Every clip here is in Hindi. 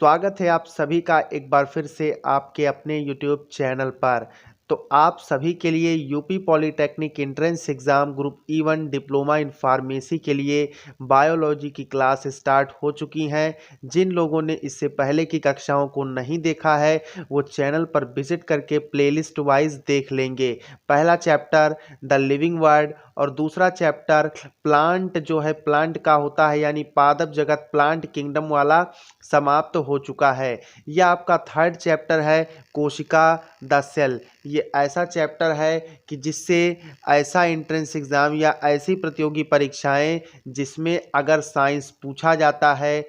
स्वागत है आप सभी का एक बार फिर से आपके अपने YouTube चैनल पर। तो आप सभी के लिए UP polytechnic entrance exam group E1 diploma in pharmacy के लिए बायोलॉजी की क्लास स्टार्ट हो चुकी हैं। जिन लोगों ने इससे पहले की कक्षाओं को नहीं देखा है वो चैनल पर विजिट करके प्लेलिस्ट वाइज देख लेंगे। पहला चैप्टर द लिविंग वर्ड और दूसरा चैप्टर प्लांट जो है प्लांट का होता है यानी पादप जगत प्लांट किंगडम वाला समाप्त हो चुका है। यह आपका थर्ड चैप्टर है कोशिका द सेल। ये ऐसा चैप्टर है कि जिससे ऐसा एंट्रेंस एग्ज़ाम या ऐसी प्रतियोगी परीक्षाएं जिसमें अगर साइंस पूछा जाता है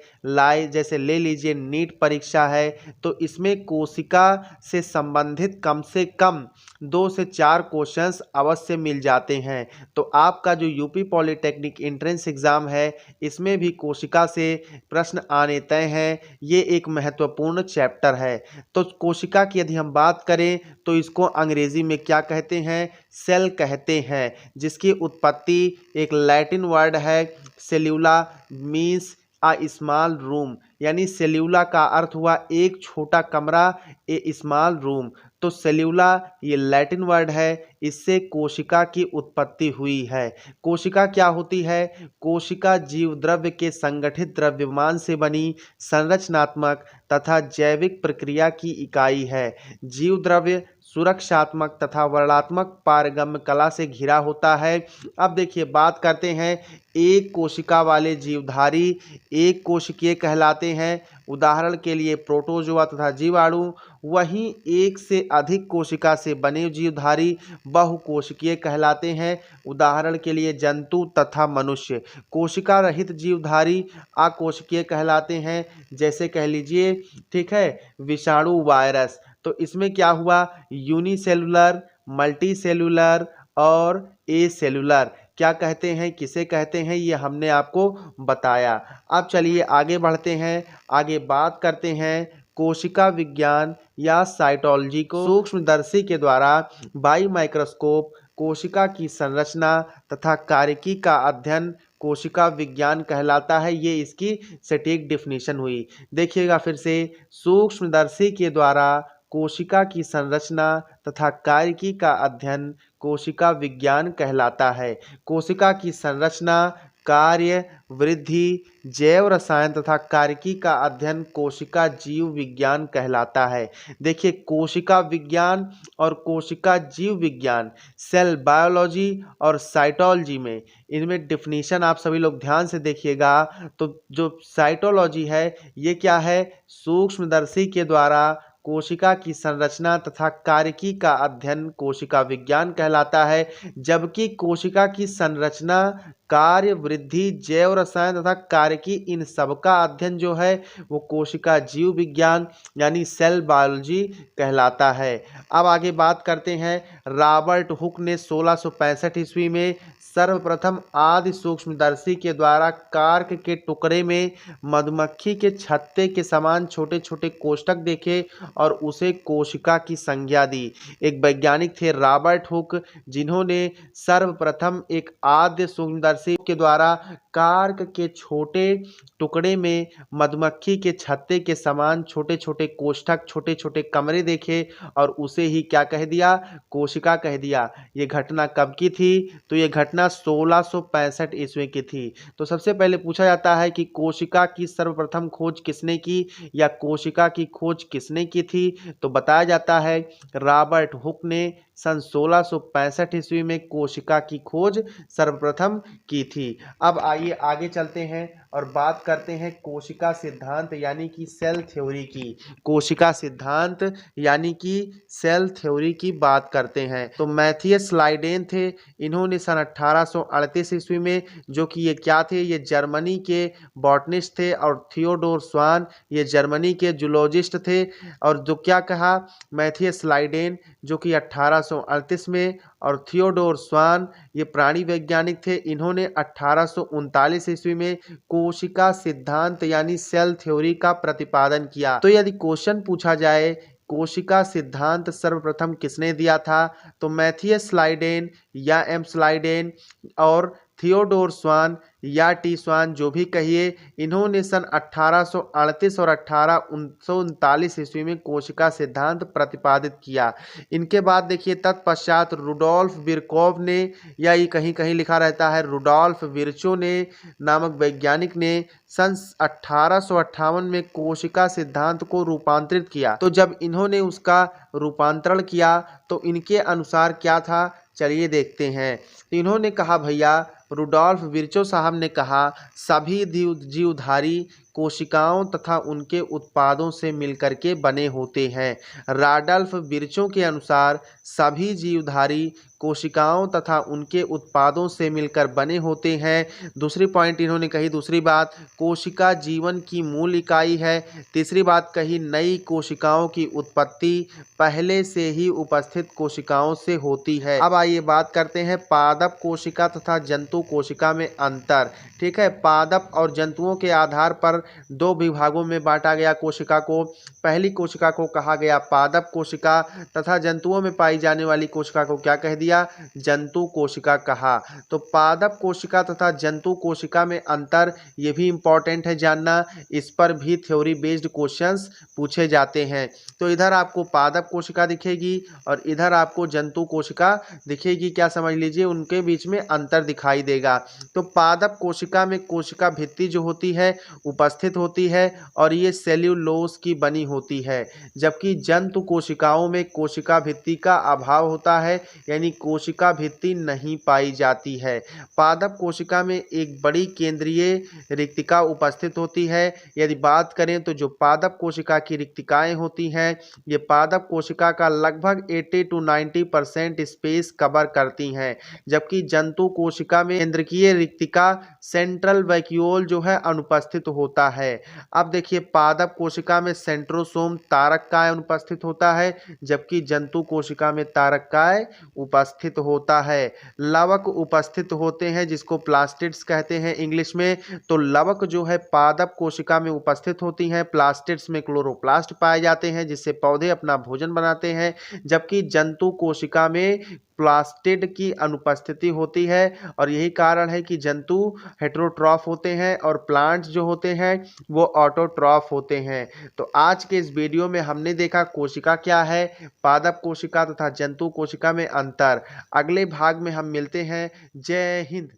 जैसे ले लीजिए नीट परीक्षा है तो इसमें कोशिका से संबंधित कम से कम 2 से 4 क्वेश्चंस अवश्य मिल जाते हैं। तो आपका जो यूपी पॉलिटेक्निक एंट्रेंस एग्ज़ाम है इसमें भी कोशिका से प्रश्न आने तय हैं। ये एक महत्वपूर्ण चैप्टर है। तो कोशिका की यदि हम बात करें तो इसको अंग्रेजी में क्या कहते हैं? सेल कहते हैं, जिसकी उत्पत्ति एक लैटिन वर्ड है सेल्यूला मीन्स अ स्मॉल रूम, यानी सेल्यूला का अर्थ हुआ एक छोटा कमरा, ए स्मॉल रूम। तो सेल्यूला ये लैटिन वर्ड है, इससे कोशिका की उत्पत्ति हुई है। कोशिका क्या होती है? कोशिका जीव द्रव्य के संगठित द्रव्यमान से बनी संरचनात्मक तथा जैविक प्रक्रिया की इकाई है। जीव द्रव्य सुरक्षात्मक तथा वर्णात्मक पारगम्य कला से घिरा होता है। अब देखिए बात करते हैं एक कोशिका वाले जीवधारी एक कोशिकीय कहलाते हैं, उदाहरण के लिए प्रोटोजोआ तथा जीवाणु। वहीं एक से अधिक कोशिका से बने जीवधारी बहुकोशिकीय कहलाते हैं, उदाहरण के लिए जंतु तथा मनुष्य। कोशिका रहित जीवधारी अकोशिकीय कहलाते हैं, जैसे कह लीजिए ठीक है विषाणु वायरस। तो इसमें क्या हुआ? यूनिसेलुलर, मल्टीसेलुलर और एसेलुलर क्या कहते हैं, किसे कहते हैं, ये हमने आपको बताया। अब चलिए आगे बढ़ते हैं, आगे बात करते हैं कोशिका विज्ञान या साइटोलॉजी को। सूक्ष्मदर्शी के द्वारा बाई माइक्रोस्कोप कोशिका की संरचना तथा कार्यकी का अध्ययन कोशिका विज्ञान कहलाता है। ये इसकी सटीक डेफिनेशन हुई। देखिएगा फिर से, सूक्ष्मदर्शी के द्वारा कोशिका की संरचना तथा कार्यकी का अध्ययन कोशिका विज्ञान कहलाता है। कोशिका की संरचना, कार्य, वृद्धि, जैव रसायन तथा कार्यकी का अध्ययन कोशिका जीव विज्ञान कहलाता है। देखिए कोशिका विज्ञान और कोशिका जीव विज्ञान, सेल बायोलॉजी और साइटोलॉजी में इनमें डिफिनीशन आप सभी लोग ध्यान से देखिएगा। तो जो साइटोलॉजी है ये क्या है? सूक्ष्मदर्शी के द्वारा कोशिका की संरचना तथा कार्यकी का अध्ययन कोशिका विज्ञान कहलाता है, जबकि कोशिका की संरचना, कार्य, वृद्धि, जैव रसायन तथा कार्यकी इन सबका अध्ययन जो है वो कोशिका जीव विज्ञान यानी सेल बायोलॉजी कहलाता है। अब आगे बात करते हैं, रॉबर्ट हुक ने 1665 ईस्वी में सर्वप्रथम आदि सूक्ष्मदर्शी के द्वारा कार्क के टुकड़े में मधुमक्खी के छत्ते के समान छोटे छोटे कोष्ठक देखे और उसे कोशिका की संज्ञा दी। एक वैज्ञानिक थे रॉबर्ट हुक, जिन्होंने सर्वप्रथम एक आद्य सूक्ष्मदर्शी के द्वारा कार्क के छोटे टुकड़े में मधुमक्खी के छत्ते के समान छोटे छोटे कोष्ठक, छोटे छोटे कमरे देखे और उसे ही क्या कह दिया? कोशिका कह दिया। ये घटना कब की थी? तो ये घटना 1665 ईस्वी की थी। तो सबसे पहले पूछा जाता है कि कोशिका की सर्वप्रथम खोज किसने की या कोशिका की खोज किसने की थी? तो बताया जाता है रॉबर्ट हुक ने सन 1665 ईस्वी में कोशिका की खोज सर्वप्रथम की थी। अब आइए आगे चलते हैं और बात करते हैं कोशिका सिद्धांत यानी कि सेल थ्योरी की। कोशिका सिद्धांत यानी कि सेल थ्योरी की बात करते हैं। तो मैथियस लाइडेन थे, इन्होंने सन 1838 ईस्वी में, जो कि ये क्या थे? ये जर्मनी के बॉटनिस्ट थे, और थियोडोर स्वान ये जर्मनी के जूलॉजिस्ट थे। और जो क्या कहा मैथियस लाइडेन जो कि 1838 में, और थियोडोर स्वान ये प्राणी वैज्ञानिक थे, इन्होंने 1839 ईस्वी में कोशिका सिद्धांत यानी सेल थ्योरी का प्रतिपादन किया। तो यदि क्वेश्चन पूछा जाए कोशिका सिद्धांत सर्वप्रथम किसने दिया था, तो मैथियस लाइडेन या एम स्लाइडेन और थियोडोर स्वान या टी स्वान जो भी कहिए, इन्होंने सन 1838 और 1839 ईस्वी में कोशिका सिद्धांत प्रतिपादित किया। इनके बाद देखिए तत्पश्चात रुडोल्फ विरकॉव ने, या ये कहीं कहीं लिखा रहता है रुडोल्फ विर्चो ने नामक वैज्ञानिक ने सन 1858 में कोशिका सिद्धांत को रूपांतरित किया। तो जब इन्होंने उसका रूपांतरण किया तो इनके अनुसार क्या था, चलिए देखते हैं। तो इन्होंने कहा भैया, रुडोल्फ विर्चो साहब ने कहा, सभी जीवधारी कोशिकाओं तथा उनके उत्पादों से मिलकर के बने होते हैं। राडल्फ विर्चो के अनुसार सभी जीवधारी कोशिकाओं तथा उनके उत्पादों से मिलकर बने होते हैं। दूसरी पॉइंट इन्होंने कही, दूसरी बात, कोशिका जीवन की मूल इकाई है। तीसरी बात कही, नई कोशिकाओं की उत्पत्ति पहले से ही उपस्थित कोशिकाओं से होती है। अब आइए बात करते हैं पादप कोशिका तथा जंतु कोशिका में अंतर। ठीक है, पादप और जंतुओं के आधार पर दो विभागों में बांटा गया कोशिका को। पहली कोशिका को कहा गया पादप कोशिका तथा जंतुओं में पाई जाने वाली कोशिका को क्या कह दिया, जंतु कोशिका कहा। तो पादप कोशिका तथा जंतु कोशिका में अंतर, ये भी इंपॉर्टेंट है जानना, इस पर भी थ्योरी बेस्ड क्वेश्चंस पूछे जाते हैं। तो इधर आपको पादप कोशिका दिखेगी और इधर आपको जंतु कोशिका दिखेगी। क्या समझ लीजिए, उनके बीच में अंतर दिखाई देगा। तो पादप कोशिका में कोशिका भित्ति जो होती है उपस्थित होती है और ये सेल्यूलोज की बनी होती है, जबकि जंतु कोशिकाओं में कोशिका भित्ति का अभाव होता है, यानी कोशिका भित्ति नहीं पाई जाती है। पादप कोशिका में एक बड़ी केंद्रीय रिक्तिका उपस्थित होती है। यदि बात करें तो जो पादप कोशिका की रिक्तिकाएं होती हैं, ये पादप कोशिका का लगभग 80 to 90% स्पेस कवर करती हैं, जबकि जंतु कोशिका में केंद्रकीय रिक्तिका सेंट्रल वैक्यूल जो है अनुपस्थित होता है। अब देखिए पादप कोशिका में सेंट्रोसोम तारक काय अनुपस्थित होता है, जबकि जंतु कोशिका में तारक काय उपस्थित होता है। लवक उपस्थित होते हैं जिसको प्लास्टिड्स कहते हैं इंग्लिश में। तो लवक जो है पादप कोशिका में उपस्थित होती हैं, प्लास्टिड्स में क्लोरोप्लास्ट पाए जाते हैं जिससे पौधे अपना भोजन बनाते हैं, जबकि जंतु कोशिका में प्लास्टिड की अनुपस्थिति होती है। और यही कारण है कि जंतु हेटेरोट्रॉफ होते हैं और प्लांट्स जो होते हैं वो ऑटोट्रॉफ होते हैं। तो आज के इस वीडियो में हमने देखा कोशिका क्या है, पादप कोशिका तथा जंतु कोशिका में अंतर। अगले भाग में हम मिलते हैं। जय हिंद।